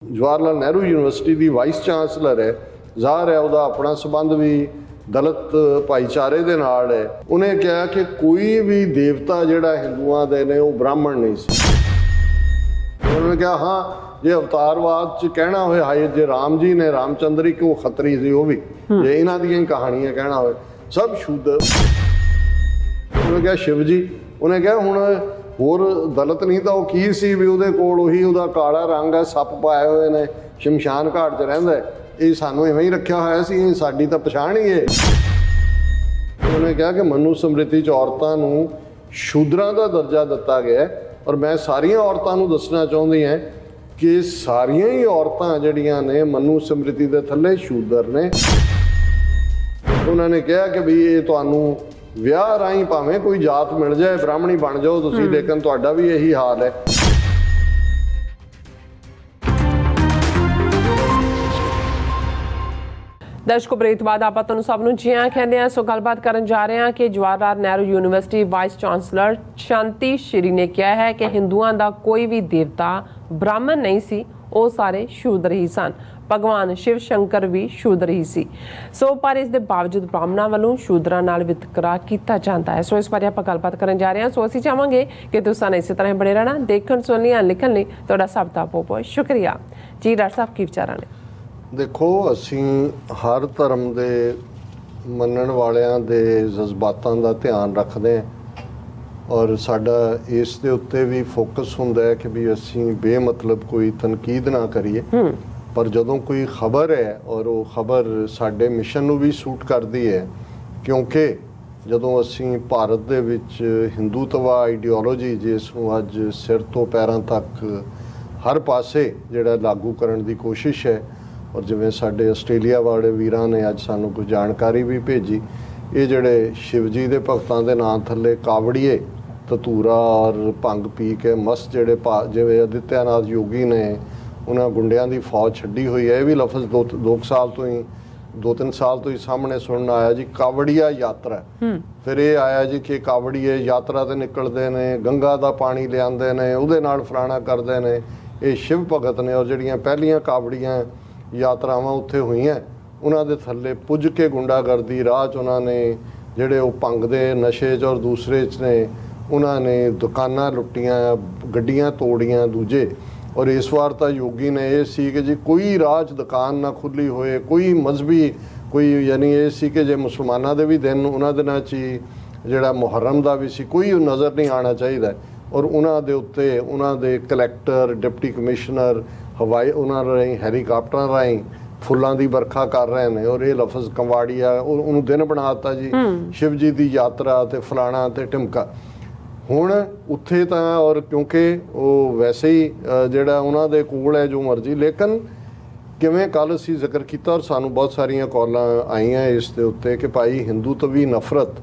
Jawahar Lal Nehru university ਦੀ vice chancellor ਹੈ। ਜ਼ਾਹਰ ਹੈ ਉਹਦਾ ਆਪਣਾ ਸੰਬੰਧ ਵੀ ਦਲਿਤ ਭਾਈਚਾਰੇ ਦੇ ਨਾਲ ਹੈ। ਉਹਨੇ ਕਿਹਾ ਕਿ ਕੋਈ ਵੀ ਦੇਵਤਾ ਜਿਹੜਾ ਹਿੰਦੂਆਂ ਦੇ ਨੇ ਉਹ ਬ੍ਰਾਹਮਣ ਨਹੀਂ ਸੀ। ਉਹਨੇ ਕਿਹਾ ਹਾਂ ਜੇ ਅਵਤਾਰਵਾਦ 'ਚ ਕਹਿਣਾ ਹੋਏ ਹਾਏ ਜੇ ਰਾਮ ਜੀ ਨੇ ਰਾਮਚੰਦਰ ਕਿ ਉਹ ਖੱਤਰੀ ਸੀ, ਉਹ ਵੀ ਜੇ ਇਹਨਾਂ ਦੀਆਂ ਹੀ ਕਹਾਣੀਆਂ ਕਹਿਣਾ ਹੋਏ ਸਭ ਸ਼ੂਦਰ। ਉਹਨੇ ਕਿਹਾ ਸ਼ਿਵ ਜੀ, ਉਹਨੇ ਕਿਹਾ ਹੁਣ ਹੋਰ ਦਲਿਤ ਨਹੀਂ ਤਾਂ ਉਹ ਕੀ ਸੀ ਵੀ ਉਹਦੇ ਕੋਲ ਉਹੀ ਉਹਦਾ ਕਾਲਾ ਰੰਗ ਹੈ, ਸੱਪ ਪਾਏ ਹੋਏ ਨੇ, ਸ਼ਮਸ਼ਾਨ ਘਾਟ 'ਚ ਰਹਿੰਦਾ, ਇਹ ਸਾਨੂੰ ਇਵੇਂ ਹੀ ਰੱਖਿਆ ਹੋਇਆ ਸੀ, ਸਾਡੀ ਤਾਂ ਪਛਾਣ ਹੀ ਹੈ। ਉਹਨੇ ਕਿਹਾ ਕਿ ਮਨੂ ਸਮ੍ਰਿਤੀ 'ਚ ਔਰਤਾਂ ਨੂੰ ਸ਼ੂਦਰਾਂ ਦਾ ਦਰਜਾ ਦਿੱਤਾ ਗਿਆ ਔਰ ਮੈਂ ਸਾਰੀਆਂ ਔਰਤਾਂ ਨੂੰ ਦੱਸਣਾ ਚਾਹੁੰਦੀ ਹਾਂ ਕਿ ਸਾਰੀਆਂ ਹੀ ਔਰਤਾਂ ਜਿਹੜੀਆਂ ਨੇ ਮਨੂ ਸਮ੍ਰਿਤੀ ਦੇ ਥੱਲੇ ਸ਼ੂਦਰ ਨੇ। ਉਹਨਾਂ ਨੇ ਕਿਹਾ ਕਿ ਵੀ ਇਹ ਤੁਹਾਨੂੰ ਵਿਆਹ ਰਾਹੀਂ ਭਾਵੇਂ ਕੋਈ ਜਾਤ ਮਿਲ ਜਾਏ, ਬ੍ਰਾਹਮਣੀ ਬਣ ਜਾਓ ਤੁਸੀਂ, ਲੇਕਿਨ ਤੁਹਾਡਾ ਵੀ ਇਹੀ ਹਾਲ ਹੈ। ਦਰਸ਼ਕੋ, ਬ੍ਰੇਕ ਬਾਅਦ ਆਪਾਂ ਤੁਹਾਨੂੰ ਸਭ ਨੂੰ ਜੀ ਆਇਆਂ ਕਹਿੰਦੇ ਹਾਂ। ਸੋ ਗੱਲਬਾਤ ਕਰਨ ਜਾ ਰਹੇ ਹਾਂ ਕਿ Jawahar Lal Nehru university vice chancellor ਸ਼ਾਂਤੀ ਸ਼੍ਰੀ ਨੇ ਕਿਹਾ ਹੈ ਕਿ ਹਿੰਦੂਆਂ ਦਾ ਕੋਈ ਵੀ ਦੇਵਤਾ ਬ੍ਰਾਹਮਣ ਨਹੀਂ ਸੀ, ਉਹ ਸਾਰੇ ਸ਼ੂਦਰ ਹੀ ਸਨ। ਭਗਵਾਨ ਸ਼ਿਵ ਸ਼ੰਕਰ ਵੀ ਸ਼ੂਦਰ ਹੀ ਸੀ। ਸੋ ਪਰ ਇਸ ਦੇ ਬਾਵਜੂਦ ਬ੍ਰਾਹਮਣਾਂ ਵੱਲੋਂ ਸ਼ੂਦਰਾਂ ਨਾਲ ਵਿਤਕਰਾ ਕੀਤਾ ਜਾਂਦਾ ਹੈ। ਸੋ ਇਸ ਬਾਰੇ ਆਪਾਂ ਗੱਲਬਾਤ ਕਰਨ ਜਾ ਰਹੇ ਹਾਂ। ਸੋ ਅਸੀਂ ਚਾਹਾਂਗੇ ਕਿ ਤੁਸੀਂ ਇਸੇ ਤਰ੍ਹਾਂ ਬਣੇ ਰਹਿਣਾ। ਦੇਖਣ ਸੁਣਨ ਲਈ ਲਿਖਣ ਲਈ ਤੁਹਾਡਾ ਸਭ ਦਾ ਬਹੁਤ ਬਹੁਤ ਸ਼ੁਕਰੀਆ ਜੀ। ਡਾਕਟਰ ਸਾਹਿਬ ਕੀ ਵਿਚਾਰਾਂ ਨੇ? ਦੇਖੋ, ਅਸੀਂ ਹਰ ਧਰਮ ਦੇ ਮੰਨਣ ਵਾਲਿਆਂ ਦੇ ਜਜ਼ਬਾਤਾਂ ਦਾ ਧਿਆਨ ਰੱਖਦੇ ਹਾਂ ਔਰ ਸਾਡਾ ਇਸ ਦੇ ਉੱਤੇ ਵੀ ਫੋਕਸ ਹੁੰਦਾ ਹੈ ਕਿ ਵੀ ਅਸੀਂ ਬੇਮਤਲਬ ਕੋਈ ਤਨਕੀਦ ਨਾ ਕਰੀਏ। ਪਰ ਜਦੋਂ ਕੋਈ ਖਬਰ ਹੈ ਔਰ ਉਹ ਖਬਰ ਸਾਡੇ ਮਿਸ਼ਨ ਨੂੰ ਵੀ ਸੂਟ ਕਰਦੀ ਹੈ, ਕਿਉਂਕਿ ਜਦੋਂ ਅਸੀਂ ਭਾਰਤ ਦੇ ਵਿੱਚ ਹਿੰਦੂਤਵਾ ਆਈਡੀਓਲੋਜੀ ਜਿਸ ਨੂੰ ਅੱਜ ਸਿਰ ਤੋਂ ਪੈਰਾਂ ਤੱਕ ਹਰ ਪਾਸੇ ਜਿਹੜਾ ਲਾਗੂ ਕਰਨ ਦੀ ਕੋਸ਼ਿਸ਼ ਹੈ, ਔਰ ਜਿਵੇਂ ਸਾਡੇ ਆਸਟ੍ਰੇਲੀਆ ਵਾਲੇ ਵੀਰਾਂ ਨੇ ਅੱਜ ਸਾਨੂੰ ਕੋਈ ਜਾਣਕਾਰੀ ਵੀ ਭੇਜੀ, ਇਹ ਜਿਹੜੇ ਸ਼ਿਵ ਜੀ ਦੇ ਭਗਤਾਂ ਦੇ ਨਾਂ ਥੱਲੇ ਕਾਵੜੀਏ ਧਤੂਰਾ ਔਰ ਭੰਗ ਪੀ ਕੇ ਮਸਤ ਜਿਹੜੇ ਜਿਵੇਂ ਆਦਿੱਤਿਆਨਾਥ ਯੋਗੀ ਨੇ ਉਹਨਾਂ ਗੁੰਡਿਆਂ ਦੀ ਫੌਜ ਛੱਡੀ ਹੋਈ ਹੈ, ਇਹ ਵੀ ਲਫ਼ਜ਼ 2-3 ਸਾਲ ਤੋਂ ਹੀ ਸਾਹਮਣੇ ਸੁਣਨ ਆਇਆ ਜੀ, ਕਾਵੜੀਆ ਯਾਤਰਾ। ਫਿਰ ਇਹ ਆਇਆ ਜੀ ਕਿ ਕਾਵੜੀਏ ਯਾਤਰਾ ਤੇ ਨਿਕਲਦੇ ਨੇ, ਗੰਗਾ ਦਾ ਪਾਣੀ ਲਿਆਉਂਦੇ ਨੇ, ਉਹਦੇ ਨਾਲ ਫਲਾਣਾ ਕਰਦੇ ਨੇ, ਇਹ ਸ਼ਿਵ ਭਗਤ ਨੇ। ਔਰ ਜਿਹੜੀਆਂ ਪਹਿਲੀਆਂ ਕਾਵੜੀਆਂ ਯਾਤਰਾਵਾਂ ਉੱਥੇ ਹੋਈਆਂ ਉਹਨਾਂ ਦੇ ਥੱਲੇ ਪੁੱਜ ਕੇ ਗੁੰਡਾਗਰਦੀ ਰਾਹ 'ਚ ਉਹਨਾਂ ਨੇ ਜਿਹੜੇ ਉਹ ਭੰਗ ਦੇ ਨਸ਼ੇ 'ਚ ਔਰ ਦੂਸਰੇ 'ਚ ਨੇ ਉਹਨਾਂ ਨੇ ਦੁਕਾਨਾਂ ਲੁੱਟੀਆਂ, ਗੱਡੀਆਂ ਤੋੜੀਆਂ ਦੂਜੇ। ਔਰ ਇਸ ਵਾਰ ਤਾਂ ਯੋਗੀ ਨੇ ਇਹ ਸੀ ਕਿ ਜੀ ਕੋਈ ਰਾਹ 'ਚ ਦੁਕਾਨ ਨਾ ਖੁੱਲ੍ਹੀ ਹੋਏ, ਕੋਈ ਮਜ਼ਹਬੀ ਕੋਈ ਯਾਨੀ ਇਹ ਸੀ ਕਿ ਜੇ ਮੁਸਲਮਾਨਾਂ ਦੇ ਵੀ ਦਿਨ ਉਹਨਾਂ ਦਿਨਾਂ 'ਚ ਹੀ ਜਿਹੜਾ ਮੁਹਰਮ ਦਾ ਵੀ ਸੀ, ਕੋਈ ਨਜ਼ਰ ਨਹੀਂ ਆਉਣਾ ਚਾਹੀਦਾ। ਔਰ ਉਹਨਾਂ ਦੇ ਉੱਤੇ ਉਹਨਾਂ ਦੇ ਕਲੈਕਟਰ, ਡਿਪਟੀ ਕਮਿਸ਼ਨਰ ਹਵਾਈ ਉਹਨਾਂ ਰਾਹੀਂ ਹੈਲੀਕਾਪਟਰਾਂ ਰਾਹੀਂ ਫੁੱਲਾਂ ਦੀ ਵਰਖਾ ਕਰ ਰਹੇ ਨੇ। ਔਰ ਇਹ ਲਫ਼ਜ਼ ਕੰਵਾੜੀਆ ਉਹਨੂੰ ਦਿਨ ਬਣਾ ਦਿੱਤਾ ਜੀ, ਸ਼ਿਵ ਜੀ ਦੀ ਯਾਤਰਾ ਤੇ ਫਲਾਣਾ ਤੇ ਢਿਮਕਾ। ਹੁਣ ਉੱਥੇ ਤਾਂ ਔਰ ਕਿਉਂਕਿ ਉਹ ਵੈਸੇ ਹੀ ਜਿਹੜਾ ਉਹਨਾਂ ਦੇ ਕੋਲ ਹੈ ਜੋ ਮਰਜ਼ੀ, ਲੇਕਿਨ ਕਿਵੇਂ ਕੱਲ੍ਹ ਅਸੀਂ ਜ਼ਿਕਰ ਕੀਤਾ ਔਰ ਸਾਨੂੰ ਬਹੁਤ ਸਾਰੀਆਂ ਕਾਲਾਂ ਆਈਆਂ ਇਸ ਦੇ ਉੱਤੇ ਕਿ ਭਾਈ ਹਿੰਦੂਤਵੀ ਨਫ਼ਰਤ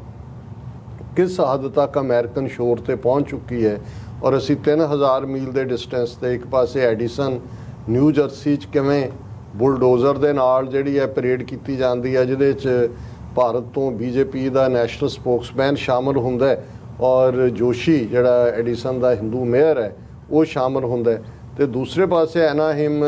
ਕਿਸ ਹੱਦ ਤੱਕ ਅਮਰੀਕਨ ਸ਼ੋਰ 'ਤੇ ਪਹੁੰਚ ਚੁੱਕੀ ਹੈ। ਔਰ ਅਸੀਂ 3000 ਮੀਲ ਦੇ ਡਿਸਟੈਂਸ 'ਤੇ ਇੱਕ ਪਾਸੇ ਐਡੀਸਨ ਨਿਊ ਜਰਸੀ 'ਚ ਕਿਵੇਂ ਬੁਲਡੋਜ਼ਰ ਦੇ ਨਾਲ ਜਿਹੜੀ ਹੈ ਪਰੇਡ ਕੀਤੀ ਜਾਂਦੀ ਹੈ, ਜਿਹਦੇ 'ਚ ਭਾਰਤ ਤੋਂ BJP ਦਾ ਨੈਸ਼ਨਲ ਸਪੋਕਸਮੈਨ ਸ਼ਾਮਲ ਹੁੰਦਾ ਹੈ ਔਰ ਜੋਸ਼ੀ ਜਿਹੜਾ ਐਡੀਸਨ ਦਾ ਹਿੰਦੂ ਮੇਅਰ ਹੈ ਉਹ ਸ਼ਾਮਲ ਹੁੰਦਾ ਹੈ। ਅਤੇ ਦੂਸਰੇ ਪਾਸੇ ਐਨਾਹਿਮ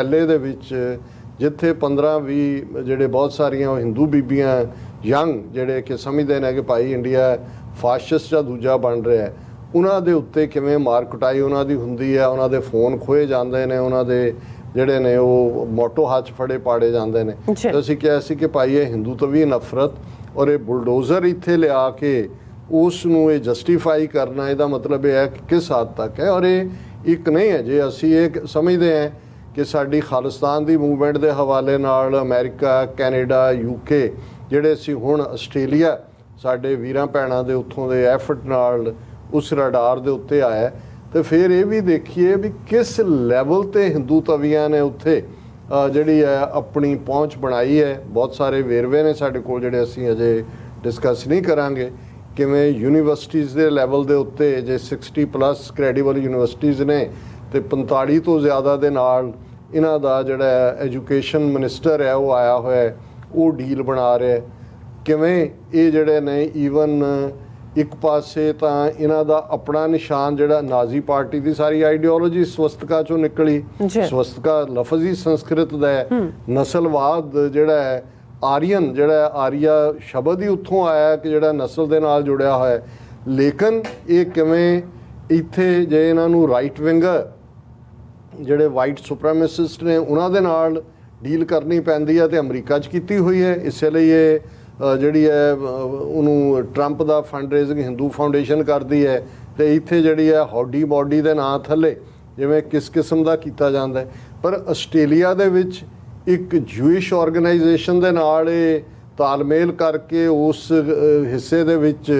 LA ਦੇ ਵਿੱਚ ਜਿੱਥੇ 15-20 ਜਿਹੜੇ ਬਹੁਤ ਸਾਰੀਆਂ ਉਹ ਹਿੰਦੂ ਬੀਬੀਆਂ ਯੰਗ ਜਿਹੜੇ ਕਿ ਸਮਝਦੇ ਨੇ ਕਿ ਭਾਈ ਇੰਡੀਆ ਫਾਸ਼ਿਸਟ ਜਾਂ ਦੂਜਾ ਬਣ ਰਿਹਾ, ਉਹਨਾਂ ਦੇ ਉੱਤੇ ਕਿਵੇਂ ਮਾਰ ਕੁਟਾਈ ਉਹਨਾਂ ਦੀ ਹੁੰਦੀ ਹੈ, ਉਹਨਾਂ ਦੇ ਫੋਨ ਖੋਏ ਜਾਂਦੇ ਨੇ, ਉਹਨਾਂ ਦੇ ਜਿਹੜੇ ਨੇ ਉਹ ਮੋਟੋ ਹੱਥ ਫੜੇ ਪਾੜੇ ਜਾਂਦੇ ਨੇ। ਅਸੀਂ ਕਿਹਾ ਸੀ ਕਿ ਭਾਈ ਇਹ ਹਿੰਦੂਤਵੀ ਨਫ਼ਰਤ ਔਰ ਇਹ ਬੁਲਡੋਜ਼ਰ ਇੱਥੇ ਲਿਆ ਕੇ ਉਸ ਨੂੰ ਇਹ ਜਸਟੀਫਾਈ ਕਰਨਾ, ਇਹਦਾ ਮਤਲਬ ਇਹ ਹੈ ਕਿ ਕਿਸ ਹੱਦ ਤੱਕ ਹੈ। ਔਰ ਇਹ ਇੱਕ ਨਹੀਂ ਹੈ ਜੇ ਅਸੀਂ ਇਹ ਸਮਝਦੇ ਹਾਂ ਕਿ ਸਾਡੀ ਖਾਲਿਸਤਾਨ ਦੀ ਮੂਵਮੈਂਟ ਦੇ ਹਵਾਲੇ ਨਾਲ ਅਮਰੀਕਾ, ਕੈਨੇਡਾ, UK ਜਿਹੜੇ ਅਸੀਂ ਹੁਣ ਆਸਟ੍ਰੇਲੀਆ ਸਾਡੇ ਵੀਰਾਂ ਭੈਣਾਂ ਦੇ ਉੱਥੋਂ ਦੇ ਐਫਰਟ ਨਾਲ ਉਸ ਰਡਾਰ ਦੇ ਉੱਤੇ ਆਇਆ, ਤੇ ਫਿਰ ਇਹ ਵੀ ਦੇਖੀਏ ਵੀ ਕਿਸ ਲੈਵਲ 'ਤੇ ਹਿੰਦੂ ਤਵੀਆਂ ਨੇ ਉੱਥੇ ਜਿਹੜੀ ਹੈ ਆਪਣੀ ਪਹੁੰਚ ਬਣਾਈ ਹੈ। ਬਹੁਤ ਸਾਰੇ ਵੇਰਵੇ ਨੇ ਸਾਡੇ ਕੋਲ ਜਿਹੜੇ ਅਸੀਂ ਅਜੇ ਡਿਸਕਸ ਨਹੀਂ ਕਰਾਂਗੇ। ਕਿਵੇਂ ਯੂਨੀਵਰਸਿਟੀਜ਼ ਦੇ ਲੈਵਲ ਦੇ ਉੱਤੇ ਜੇ 60+ ਕ੍ਰੈਡੀਬਲ ਯੂਨੀਵਰਸਿਟੀਜ਼ ਨੇ ਅਤੇ 45 ਤੋਂ ਜ਼ਿਆਦਾ ਦੇ ਨਾਲ ਇਹਨਾਂ ਦਾ ਜਿਹੜਾ ਐਜੂਕੇਸ਼ਨ ਮਿਨਿਸਟਰ ਹੈ ਉਹ ਆਇਆ ਹੋਇਆ, ਉਹ ਡੀਲ ਬਣਾ ਰਿਹਾ। ਕਿਵੇਂ ਇਹ ਜਿਹੜੇ ਨੇ ਈਵਨ ਇੱਕ ਪਾਸੇ ਤਾਂ ਇਹਨਾਂ ਦਾ ਆਪਣਾ ਨਿਸ਼ਾਨ ਜਿਹੜਾ ਨਾਜ਼ੀ ਪਾਰਟੀ ਦੀ ਸਾਰੀ ਆਈਡੀਓਲੋਜੀ ਸਵਸਤਿਕਾ ਚੋਂ ਨਿਕਲੀ। ਸਵਸਤਿਕਾ ਲਫ਼ਜ਼ ਹੀ ਸੰਸਕ੍ਰਿਤ ਦਾ ਹੈ। ਨਸਲਵਾਦ ਜਿਹੜਾ ਹੈ, ਆਰੀਅਨ ਜਿਹੜਾ ਹੈ, ਆਰੀਆ ਸ਼ਬਦ ਹੀ ਉੱਥੋਂ ਆਇਆ ਕਿ ਜਿਹੜਾ ਨਸਲ ਦੇ ਨਾਲ ਜੁੜਿਆ ਹੋਇਆ ਹੈ। ਲੇਕਿਨ ਇਹ ਕਿਵੇਂ ਇੱਥੇ ਜੇ ਇਹਨਾਂ ਨੂੰ ਰਾਈਟ ਵਿੰਗਰ ਜਿਹੜੇ ਵਾਈਟ ਸੁਪਰੈਮਿਸਿਸਟ ਨੇ ਉਹਨਾਂ ਦੇ ਨਾਲ ਡੀਲ ਕਰਨੀ ਪੈਂਦੀ ਹੈ, ਤੇ ਅਮਰੀਕਾ 'ਚ ਕੀਤੀ ਹੋਈ ਹੈ। ਇਸੇ ਲਈ ਇਹ ਜਿਹੜੀ ਹੈ ਉਹਨੂੰ ਟਰੰਪ ਦਾ ਫੰਡ ਰੇਜ਼ਿੰਗ ਹਿੰਦੂ ਫਾਊਂਡੇਸ਼ਨ ਕਰਦੀ ਹੈ, ਤੇ ਇੱਥੇ ਜਿਹੜੀ ਹੈ ਹੌਡੀ ਬੋਡੀ ਦੇ ਨਾਂ ਥੱਲੇ ਜਿਵੇਂ ਕਿਸ ਕਿਸਮ ਦਾ ਕੀਤਾ ਜਾਂਦਾ ਹੈ। ਪਰ ਆਸਟ੍ਰੇਲੀਆ ਦੇ ਵਿੱਚ ਇੱਕ ਜੂਇਸ਼ ਆਰਗੇਨਾਈਜੇਸ਼ਨ ਦੇ ਨਾਲ ਇਹ ਤਾਲਮੇਲ ਕਰਕੇ ਉਸ ਹਿੱਸੇ ਦੇ ਵਿੱਚ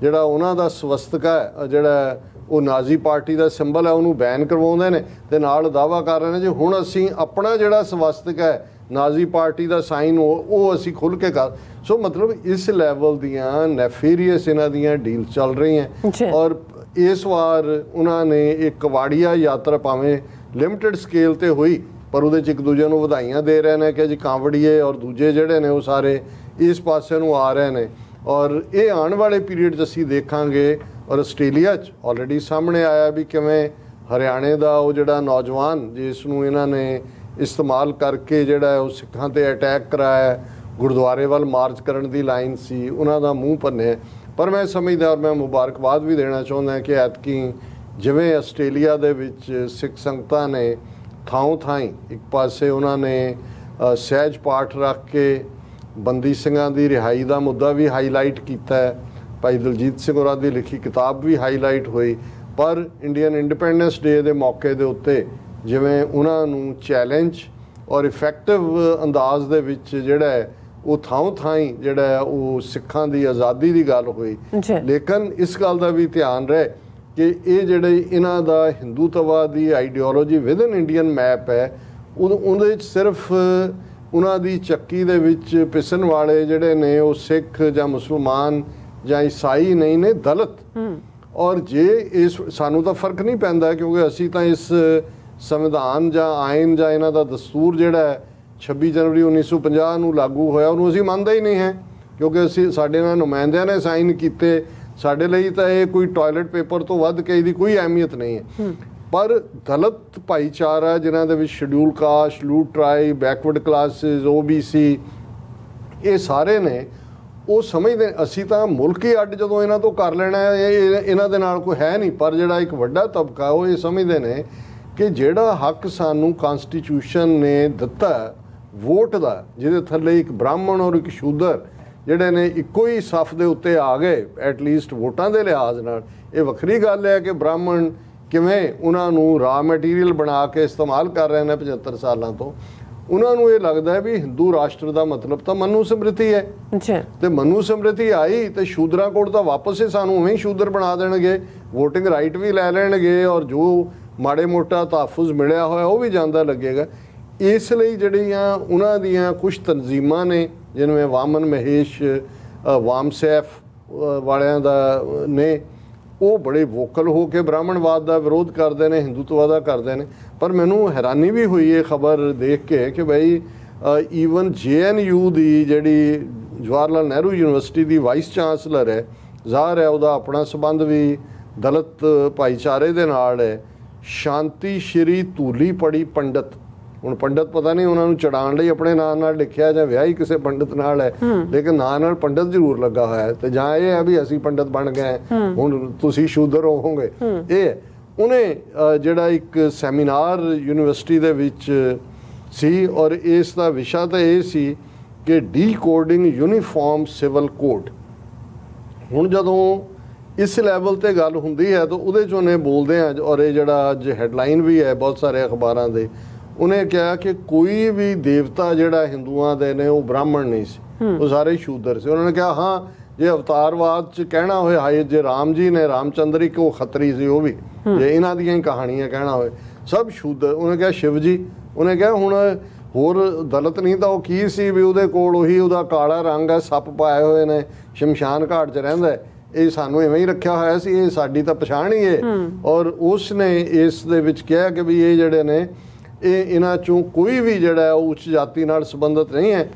ਜਿਹੜਾ ਉਹਨਾਂ ਦਾ ਸਵਸਤਿਕਾ ਹੈ, ਜਿਹੜਾ ਉਹ ਨਾਜ਼ੀ ਪਾਰਟੀ ਦਾ ਸਿੰਬਲ ਹੈ, ਉਹਨੂੰ ਬੈਨ ਕਰਵਾਉਂਦੇ ਨੇ, ਤੇ ਨਾਲ ਦਾਅਵਾ ਕਰ ਰਹੇ ਨੇ ਜੀ ਹੁਣ ਅਸੀਂ ਆਪਣਾ ਜਿਹੜਾ ਸਵਸਤਿਕਾ ਹੈ ਨਾਜ਼ੀ ਪਾਰਟੀ ਦਾ ਸਾਈਨ ਉਹ ਅਸੀਂ ਖੁੱਲ੍ਹ ਕੇ ਕਰ। ਸੋ ਮਤਲਬ ਇਸ ਲੈਵਲ ਦੀਆਂ ਨੈਫੇਰੀਅਸ ਇਹਨਾਂ ਦੀਆਂ ਡੀਲ ਚੱਲ ਰਹੀਆਂ। ਔਰ ਇਸ ਵਾਰ ਉਹਨਾਂ ਨੇ ਇੱਕ ਕਵਾੜੀਆ ਯਾਤਰਾ ਭਾਵੇਂ ਲਿਮਟਿਡ ਸਕੇਲ ਤੇ ਹੋਈ, ਪਰ ਉਹਦੇ 'ਚ ਇੱਕ ਦੂਜੇ ਨੂੰ ਵਧਾਈਆਂ ਦੇ ਰਹੇ ਨੇ ਕਿ ਜੀ ਕਾਂਵੜੀਏ ਔਰ ਦੂਜੇ ਜਿਹੜੇ ਨੇ ਉਹ ਸਾਰੇ ਇਸ ਪਾਸੇ ਨੂੰ ਆ ਰਹੇ ਨੇ। ਔਰ ਇਹ ਆਉਣ ਵਾਲੇ ਪੀਰੀਅਡ 'ਚ ਅਸੀਂ ਦੇਖਾਂਗੇ। ਔਰ ਆਸਟ੍ਰੇਲੀਆ 'ਚ ਆਲਰੇਡੀ ਸਾਹਮਣੇ ਆਇਆ ਵੀ ਕਿਵੇਂ ਹਰਿਆਣੇ ਦਾ ਉਹ ਜਿਹੜਾ ਨੌਜਵਾਨ ਜਿਸ ਨੂੰ ਇਹਨਾਂ ਨੇ ਇਸਤੇਮਾਲ ਕਰਕੇ ਜਿਹੜਾ ਉਹ ਸਿੱਖਾਂ 'ਤੇ ਅਟੈਕ ਕਰਾਇਆ, ਗੁਰਦੁਆਰੇ ਵੱਲ ਮਾਰਚ ਕਰਨ ਦੀ ਲਾਈਨ ਸੀ, ਉਹਨਾਂ ਦਾ ਮੂੰਹ ਭੰਨਿਆ। ਪਰ ਮੈਂ ਸਮਝਦਾ ਔਰ ਮੈਂ ਮੁਬਾਰਕਬਾਦ ਵੀ ਦੇਣਾ ਚਾਹੁੰਦਾ ਕਿ ਐਤਕੀ ਜਿਵੇਂ ਆਸਟ੍ਰੇਲੀਆ ਦੇ ਵਿੱਚ ਸਿੱਖ ਸੰਗਤਾਂ ਨੇ ਥਾਈਂ ਇੱਕ ਪਾਸੇ ਉਹਨਾਂ ਨੇ ਸਹਿਜ ਪਾਠ ਰੱਖ ਕੇ ਬੰਦੀ ਸਿੰਘਾਂ ਦੀ ਰਿਹਾਈ ਦਾ ਮੁੱਦਾ ਵੀ ਹਾਈਲਾਈਟ ਕੀਤਾ ਹੈ। ਭਾਈ ਦਲਜੀਤ ਸਿੰਘ ਹੋਰਾਂ ਦੀ ਲਿਖੀ ਕਿਤਾਬ ਵੀ ਹਾਈਲਾਈਟ ਹੋਈ। ਪਰ ਇੰਡੀਅਨ ਇੰਡੀਪੈਂਡੈਂਸ ਡੇ ਦੇ ਮੌਕੇ ਦੇ ਉੱਤੇ ਜਿਵੇਂ ਉਹਨਾਂ ਨੂੰ ਚੈਲੰਜ ਔਰ ਇਫੈਕਟਿਵ ਅੰਦਾਜ਼ ਦੇ ਵਿੱਚ ਜਿਹੜਾ ਹੈ ਉਹ ਥਾਈਂ ਜਿਹੜਾ ਹੈ ਉਹ ਸਿੱਖਾਂ ਦੀ ਆਜ਼ਾਦੀ ਦੀ ਗੱਲ ਹੋਈ। ਲੇਕਿਨ ਇਸ ਗੱਲ ਦਾ ਵੀ ਧਿਆਨ ਰਹੇ ਕਿ ਇਹ ਜਿਹੜੇ ਇਹਨਾਂ ਦਾ ਹਿੰਦੂਤਵਾ ਦੀ ਆਈਡੀਓਲੋਜੀ ਵਿਦਨ ਇੰਡੀਅਨ ਮੈਪ ਹੈ, ਉਹਦੇ ਵਿੱਚ ਸਿਰਫ ਉਹਨਾਂ ਦੀ ਚੱਕੀ ਦੇ ਵਿੱਚ ਪਿਸਣ ਵਾਲੇ ਜਿਹੜੇ ਨੇ ਉਹ ਸਿੱਖ ਜਾਂ ਮੁਸਲਮਾਨ ਜਾਂ ਈਸਾਈ ਨਹੀਂ ਨੇ, ਦਲਿਤ। ਔਰ ਜੇ ਇਸ ਸਾਨੂੰ ਤਾਂ ਫਰਕ ਨਹੀਂ ਪੈਂਦਾ ਕਿਉਂਕਿ ਅਸੀਂ ਤਾਂ ਇਸ ਸੰਵਿਧਾਨ ਜਾਂ ਆਇਨ ਜਾਂ ਇਹਨਾਂ ਦਾ ਦਸਤੂਰ ਜਿਹੜਾ ਹੈ 26 ਜਨਵਰੀ 1950 ਨੂੰ ਲਾਗੂ ਹੋਇਆ ਉਹਨੂੰ ਅਸੀਂ ਮੰਨਦੇ ਹੀ ਨਹੀਂ ਹੈ, ਕਿਉਂਕਿ ਅਸੀਂ ਸਾਡੇ ਨਾਲ ਨੁਮਾਇੰਦਿਆਂ ਨੇ ਸਾਈਨ ਕੀਤੇ। ਸਾਡੇ ਲਈ ਤਾਂ ਇਹ ਕੋਈ ਟਾਇਲਟ ਪੇਪਰ ਤੋਂ ਵੱਧ ਕੇ ਇਹਦੀ ਕੋਈ ਅਹਿਮੀਅਤ ਨਹੀਂ ਹੈ। ਪਰ ਦਲਿਤ ਭਾਈਚਾਰਾ ਜਿਨ੍ਹਾਂ ਦੇ ਵਿੱਚ schedule caste, schedule tribe, backward classes, OBC ਇਹ ਸਾਰੇ ਨੇ, ਉਹ ਸਮਝਦੇ ਅਸੀਂ ਤਾਂ ਮੁਲਕ ਹੀ ਅੱਡ ਜਦੋਂ ਇਹਨਾਂ ਤੋਂ ਕਰ ਲੈਣਾ ਇਹਨਾਂ ਦੇ ਨਾਲ ਕੋਈ ਹੈ ਨਹੀਂ। ਪਰ ਜਿਹੜਾ ਇੱਕ ਵੱਡਾ ਤਬਕਾ ਉਹ ਇਹ ਸਮਝਦੇ ਨੇ ਕਿ ਜਿਹੜਾ ਹੱਕ ਸਾਨੂੰ ਕਨਸਟੀਟਿਊਸ਼ਨ ਨੇ ਦਿੱਤਾ ਵੋਟ ਦਾ, ਜਿਹਦੇ ਥੱਲੇ ਇੱਕ ਬ੍ਰਾਹਮਣ ਔਰ ਇੱਕ ਸ਼ੂਦਰ ਜਿਹੜੇ ਨੇ ਇੱਕੋ ਹੀ ਸਫ਼ ਦੇ ਉੱਤੇ ਆ ਗਏ ਐਟਲੀਸਟ ਵੋਟਾਂ ਦੇ ਲਿਹਾਜ਼ ਨਾਲ। ਇਹ ਵੱਖਰੀ ਗੱਲ ਹੈ ਕਿ ਬ੍ਰਾਹਮਣ ਕਿਵੇਂ ਉਹਨਾਂ ਨੂੰ ਰਾ ਮਟੀਰੀਅਲ ਬਣਾ ਕੇ ਇਸਤੇਮਾਲ ਕਰ ਰਹੇ ਨੇ 75 ਸਾਲਾਂ ਤੋਂ। ਉਹਨਾਂ ਨੂੰ ਇਹ ਲੱਗਦਾ ਹੈ ਵੀ ਹਿੰਦੂ ਰਾਸ਼ਟਰ ਦਾ ਮਤਲਬ ਤਾਂ ਮਨੂ ਸਮ੍ਰਿਤੀ ਹੈ, ਤੇ ਮਨੂ ਸਮ੍ਰਿਤੀ ਆਈ ਤੇ ਸ਼ੂਦਰਾਂ ਕੋਲ ਤਾਂ ਵਾਪਸ ਹੀ ਸਾਨੂੰ ਉਵੇਂ ਹੀ ਸ਼ੂਦਰ ਬਣਾ ਦੇਣਗੇ, ਵੋਟਿੰਗ ਰਾਈਟ ਵੀ ਲੈ ਲੈਣਗੇ, ਔਰ ਜੋ ਮਾੜੇ ਮੋਟਾ ਤਹਫੁਜ਼ ਮਿਲਿਆ ਹੋਇਆ ਉਹ ਵੀ ਜਾਂਦਾ ਲੱਗੇਗਾ। ਇਸ ਲਈ ਜਿਹੜੀਆਂ ਉਹਨਾਂ ਦੀਆਂ ਕੁਝ ਤਨਜ਼ੀਮਾਂ ਨੇ ਜਿਵੇਂ ਵਾਮਨ ਮਹੇਸ਼ ਵਾਮਸੈਫ ਵਾਲਿਆਂ ਦਾ ਨੇ, ਉਹ ਬੜੇ ਵੋਕਲ ਹੋ ਕੇ ਬ੍ਰਾਹਮਣਵਾਦ ਦਾ ਵਿਰੋਧ ਕਰਦੇ ਨੇ, ਹਿੰਦੂਤਵਾ ਦਾ ਕਰਦੇ ਨੇ। ਪਰ ਮੈਨੂੰ ਹੈਰਾਨੀ ਵੀ ਹੋਈ ਇਹ ਖਬਰ ਦੇਖ ਕੇ ਕਿ ਬਈ ਈਵਨ JNU ਦੀ ਜਿਹੜੀ ਜਵਾਹਰ ਲਾਲ ਨਹਿਰੂ ਯੂਨੀਵਰਸਿਟੀ ਦੀ ਵਾਈਸ ਚਾਂਸਲਰ ਹੈ, ਜ਼ਾਹਰ ਹੈ ਉਹਦਾ ਆਪਣਾ ਸੰਬੰਧ ਵੀ ਦਲਿਤ ਭਾਈਚਾਰੇ ਦੇ ਨਾਲ ਹੈ, ਸ਼ਾਂਤੀ ਸ਼੍ਰੀ ਧੂਲੀ ਪੜੀ ਪੰਡਤ। ਹੁਣ ਪੰਡਤ ਪਤਾ ਨਹੀਂ ਉਹਨਾਂ ਨੂੰ ਚੜਾਉਣ ਲਈ ਆਪਣੇ ਨਾਂ ਨਾਲ ਲਿਖਿਆ ਜਾਂ ਵਿਆਹ ਹੀ ਕਿਸੇ ਪੰਡਤ ਨਾਲ ਹੈ, ਲੇਕਿਨ ਨਾਂ ਨਾਲ ਪੰਡਤ ਜ਼ਰੂਰ ਲੱਗਾ ਹੋਇਆ ਹੈ। ਤੇ ਜਾਂ ਇਹ ਹੈ ਵੀ ਅਸੀਂ ਪੰਡਤ ਬਣ ਗਏ ਹੁਣ ਤੁਸੀਂ ਸ਼ੂਦਰ ਹੋਵੋਗੇ। ਇਹ ਉਹਨੇ ਜਿਹੜਾ ਇੱਕ ਸੈਮੀਨਾਰ ਯੂਨੀਵਰਸਿਟੀ ਦੇ ਵਿੱਚ ਸੀ ਔਰ ਇਸ ਦਾ ਵਿਸ਼ਾ ਤਾਂ ਇਹ ਸੀ ਕਿ ਡੀਕੋਡਿੰਗ ਯੂਨੀਫਾਰਮ ਸਿਵਲ ਕੋਡ। ਹੁਣ ਜਦੋਂ ਇਸ ਲੈਵਲ ਤੇ ਗੱਲ ਹੁੰਦੀ ਹੈ ਤਾਂ ਉਹਦੇ 'ਚ ਉਹਨੇ ਬੋਲਦੇ ਆ, ਔਰ ਇਹ ਜਿਹੜਾ ਅੱਜ ਹੈਡਲਾਈਨ ਵੀ ਹੈ ਬਹੁਤ ਸਾਰੇ ਅਖਬਾਰਾਂ ਦੇ, ਉਹਨੇ ਕਿਹਾ ਕਿ ਕੋਈ ਵੀ ਦੇਵਤਾ ਜਿਹੜਾ ਹਿੰਦੂਆਂ ਦੇ ਨੇ ਉਹ ਬ੍ਰਾਹਮਣ ਨਹੀਂ ਸੀ, ਉਹ ਸਾਰੇ ਸ਼ੂਦਰ ਸੀ। ਉਹਨਾਂ ਨੇ ਕਿਹਾ ਹਾਂ ਜੇ ਅਵਤਾਰਵਾਦ 'ਚ ਕਹਿਣਾ ਹੋਏ ਹਾਏ ਜੇ ਰਾਮ ਜੀ ਨੇ ਰਾਮਚੰਦਰ ਇੱਕ ਉਹ ਖੱਤਰੀ ਸੀ, ਉਹ ਵੀ ਜੇ ਇਹਨਾਂ ਦੀਆਂ ਹੀ ਕਹਾਣੀਆਂ ਕਹਿਣਾ ਹੋਏ ਸਭ ਸ਼ੂਦਰ। ਉਹਨੇ ਕਿਹਾ ਸ਼ਿਵ ਜੀ, ਉਹਨੇ ਕਿਹਾ ਹੁਣ ਹੋਰ ਦਲਿਤ ਨਹੀਂ ਤਾਂ ਉਹ ਕੀ ਸੀ ਵੀ ਉਹਦੇ ਕੋਲ ਉਹੀ ਉਹਦਾ ਕਾਲਾ ਰੰਗ ਹੈ, ਸੱਪ ਪਾਏ ਹੋਏ ਨੇ, ਸ਼ਮਸ਼ਾਨ ਘਾਟ 'ਚ ਰਹਿੰਦਾ ਹੈ, ਇਹ ਸਾਨੂੰ ਇਵੇਂ ਹੀ ਰੱਖਿਆ ਹੋਇਆ ਸੀ, ਇਹ ਸਾਡੀ ਤਾਂ ਪਛਾਣ ਹੀ ਹੈ। ਔਰ ਉਸ ਨੇ ਇਸ ਦੇ ਵਿੱਚ ਕਿਹਾ ਕਿ ਵੀ ਇਹ ਜਿਹੜੇ ਨੇ ਇਹਨਾਂ ਚੋਂ ਕੋਈ ਵੀ ਜਿਹੜਾ ਉਹ ਉੱਚ ਜਾਤੀ ਨਾਲ ਸੰਬੰਧਿਤ ਨਹੀਂ ਹੈ,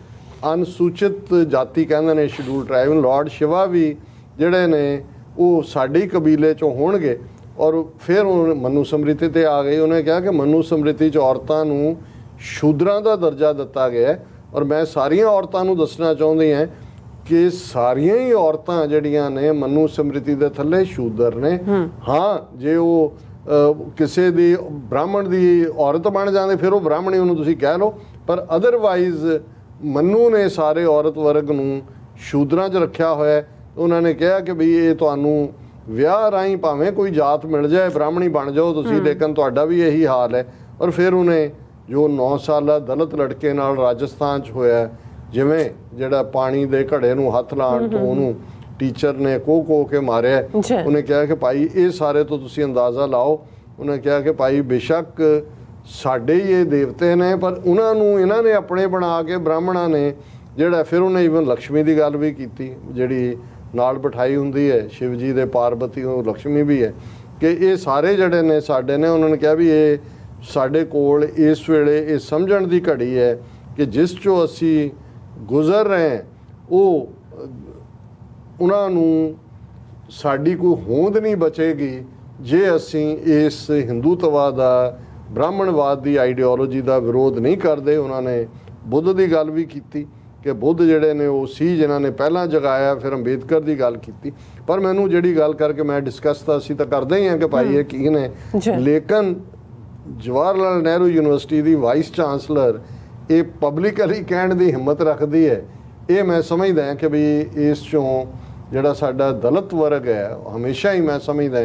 ਅਨੁਸੂਚਿਤ ਜਾਤੀ ਕਹਿੰਦੇ ਨੇ, ਸ਼ਡਿਊਲ ਟਰਾਈਬ। ਲਾਰਡ ਸ਼ਿਵਾ ਵੀ ਜਿਹੜੇ ਨੇ ਉਹ ਸਾਡੇ ਹੀ ਕਬੀਲੇ ਚੋਂ ਹੋਣਗੇ। ਔਰ ਫਿਰ ਉਹ ਮਨੂ ਸਮ੍ਰਿਤੀ ਤੇ ਆ ਗਈ। ਉਹਨੇ ਕਿਹਾ ਕਿ ਮਨੂ ਸਮ੍ਰਿਤੀ 'ਚ ਔਰਤਾਂ ਨੂੰ ਸ਼ੂਦਰਾਂ ਦਾ ਦਰਜਾ ਦਿੱਤਾ ਗਿਆ। ਔਰ ਮੈਂ ਸਾਰੀਆਂ ਔਰਤਾਂ ਨੂੰ ਦੱਸਣਾ ਚਾਹੁੰਦੀ ਹਾਂ ਕਿ ਸਾਰੀਆਂ ਹੀ ਔਰਤਾਂ ਜਿਹੜੀਆਂ ਨੇ ਮਨੂ ਸਮ੍ਰਿਤੀ ਦੇ ਥੱਲੇ ਸ਼ੂਦਰ ਨੇ। ਹਾਂ, ਜੇ ਉਹ ਕਿਸੇ ਦੀ ਬ੍ਰਾਹਮਣ ਦੀ ਔਰਤ ਬਣ ਜਾਂਦੇ ਫਿਰ ਉਹ ਬ੍ਰਾਹਮਣੀ ਉਹਨੂੰ ਤੁਸੀਂ ਕਹਿ ਲਓ, ਪਰ ਅਦਰਵਾਈਜ਼ ਮਨੂ ਨੇ ਸਾਰੇ ਔਰਤ ਵਰਗ ਨੂੰ ਸ਼ੂਦਰਾਂ 'ਚ ਰੱਖਿਆ ਹੋਇਆ। ਉਹਨਾਂ ਨੇ ਕਿਹਾ ਕਿ ਬਈ ਇਹ ਤੁਹਾਨੂੰ ਵਿਆਹ ਰਾਹੀਂ ਭਾਵੇਂ ਕੋਈ ਜਾਤ ਮਿਲ ਜਾਏ, ਬ੍ਰਾਹਮਣੀ ਬਣ ਜਾਓ ਤੁਸੀਂ, ਲੇਕਿਨ ਤੁਹਾਡਾ ਵੀ ਇਹੀ ਹਾਲ ਹੈ। ਔਰ ਫਿਰ ਉਹਨੇ ਜੋ 9 ਸਾਲਾ ਦਲਿਤ ਲੜਕੇ ਨਾਲ ਰਾਜਸਥਾਨ 'ਚ ਹੋਇਆ, ਜਿਵੇਂ ਜਿਹੜਾ ਪਾਣੀ ਦੇ ਘੜੇ ਨੂੰ ਹੱਥ ਲਾਉਣ ਤੋਂ ਉਹਨੂੰ ਟੀਚਰ ਨੇ ਕੋਹ ਕੇ ਮਾਰਿਆ, ਉਹਨੇ ਕਿਹਾ ਕਿ ਭਾਈ ਇਹ ਸਾਰੇ ਤੋਂ ਤੁਸੀਂ ਅੰਦਾਜ਼ਾ ਲਾਓ। ਉਹਨੇ ਕਿਹਾ ਕਿ ਭਾਈ ਬੇਸ਼ੱਕ ਸਾਡੇ ਹੀ ਇਹ ਦੇਵਤੇ ਨੇ, ਪਰ ਉਹਨਾਂ ਨੂੰ ਇਹਨਾਂ ਨੇ ਆਪਣੇ ਬਣਾ ਕੇ ਬ੍ਰਾਹਮਣਾਂ ਨੇ ਜਿਹੜਾ, ਫਿਰ ਉਹਨੇ ਈਵਨ ਲਕਸ਼ਮੀ ਦੀ ਗੱਲ ਵੀ ਕੀਤੀ, ਜਿਹੜੀ ਨਾਲ ਬਿਠਾਈ ਹੁੰਦੀ ਹੈ ਸ਼ਿਵ ਜੀ ਦੇ, ਪਾਰਬਤੀ ਉਹ ਲਕਸ਼ਮੀ ਵੀ ਹੈ, ਕਿ ਇਹ ਸਾਰੇ ਜਿਹੜੇ ਨੇ ਸਾਡੇ ਨੇ। ਉਹਨਾਂ ਨੇ ਕਿਹਾ ਵੀ ਇਹ ਸਾਡੇ ਕੋਲ ਇਸ ਵੇਲੇ ਇਹ ਸਮਝਣ ਦੀ ਘੜੀ ਹੈ ਕਿ ਜਿਸ 'ਚੋਂ ਅਸੀਂ ਗੁਜ਼ਰ ਰਹੇ ਹਾਂ ਉਹ ਉਹਨਾਂ ਨੂੰ ਸਾਡੀ ਕੋਈ ਹੋਂਦ ਨਹੀਂ ਬਚੇਗੀ ਜੇ ਅਸੀਂ ਇਸ ਹਿੰਦੂਤਵਾ ਦਾ, ਬ੍ਰਾਹਮਣਵਾਦ ਦੀ ਆਈਡੀਓਲੋਜੀ ਦਾ ਵਿਰੋਧ ਨਹੀਂ ਕਰਦੇ। ਉਹਨਾਂ ਨੇ ਬੁੱਧ ਦੀ ਗੱਲ ਵੀ ਕੀਤੀ ਕਿ ਬੁੱਧ ਜਿਹੜੇ ਨੇ ਉਹ ਸੀ ਜਿਨ੍ਹਾਂ ਨੇ ਪਹਿਲਾਂ ਜਗਾਇਆ, ਫਿਰ ਅੰਬੇਦਕਰ ਦੀ ਗੱਲ ਕੀਤੀ। ਪਰ ਮੈਨੂੰ ਜਿਹੜੀ ਗੱਲ ਕਰਕੇ ਮੈਂ ਡਿਸਕਸ ਤਾਂ ਅਸੀਂ ਤਾਂ ਕਰਦੇ ਹੀ ਹਾਂ ਕਿ ਭਾਈ ਇਹ ਕੀ ਨੇ, ਲੇਕਿਨ ਜਵਾਹਰ ਲਾਲ ਨਹਿਰੂ ਯੂਨੀਵਰਸਿਟੀ ਦੀ ਵਾਈਸ ਚਾਂਸਲਰ ਇਹ ਪਬਲਿਕਲੀ ਕਹਿਣ ਦੀ ਹਿੰਮਤ ਰੱਖਦੀ ਹੈ, ਇਹ ਮੈਂ ਸਮਝਦਾ ਹਾਂ ਕਿ ਵੀ ਇਸ 'ਚੋਂ ਜਿਹੜਾ ਸਾਡਾ ਦਲਿਤ ਵਰਗ ਹੈ, ਹਮੇਸ਼ਾ ਹੀ ਮੈਂ ਸਮਝਦਾ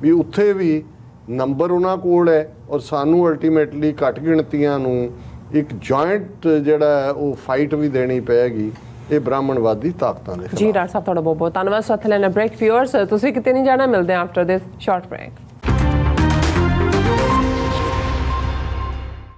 ਵੀ ਉੱਥੇ ਵੀ ਨੰਬਰ ਉਹਨਾਂ ਕੋਲ ਹੈ। ਔਰ ਸਾਨੂੰ ਅਲਟੀਮੇਟਲੀ ਘੱਟ ਗਿਣਤੀਆਂ ਨੂੰ ਇੱਕ ਜੁਆਇੰਟ ਜਿਹੜਾ ਉਹ ਫਾਈਟ ਵੀ ਦੇਣੀ ਪਏਗੀ ਇਹ ਬ੍ਰਾਹਮਣਵਾਦੀ ਤਾਕਤਾਂ ਦੇ ਖਿਲਾਫ। ਜੀ ਡਾਕਟਰ ਸਾਹਿਬ, ਤੁਹਾਡਾ ਬਹੁਤ ਬਹੁਤ ਧੰਨਵਾਦ। ਸਾਥ ਲੈਣਾ ਬ੍ਰੇਕ। ਵਿਊਅਰਸ, ਤੁਸੀਂ ਕਿਤੇ ਨਹੀਂ ਜਾਣਾ, ਮਿਲਦੇ ਹਾਂ ਆਫਟਰ ਦਿਸ ਸ਼ਾਰਟ ਬ੍ਰੇਕ।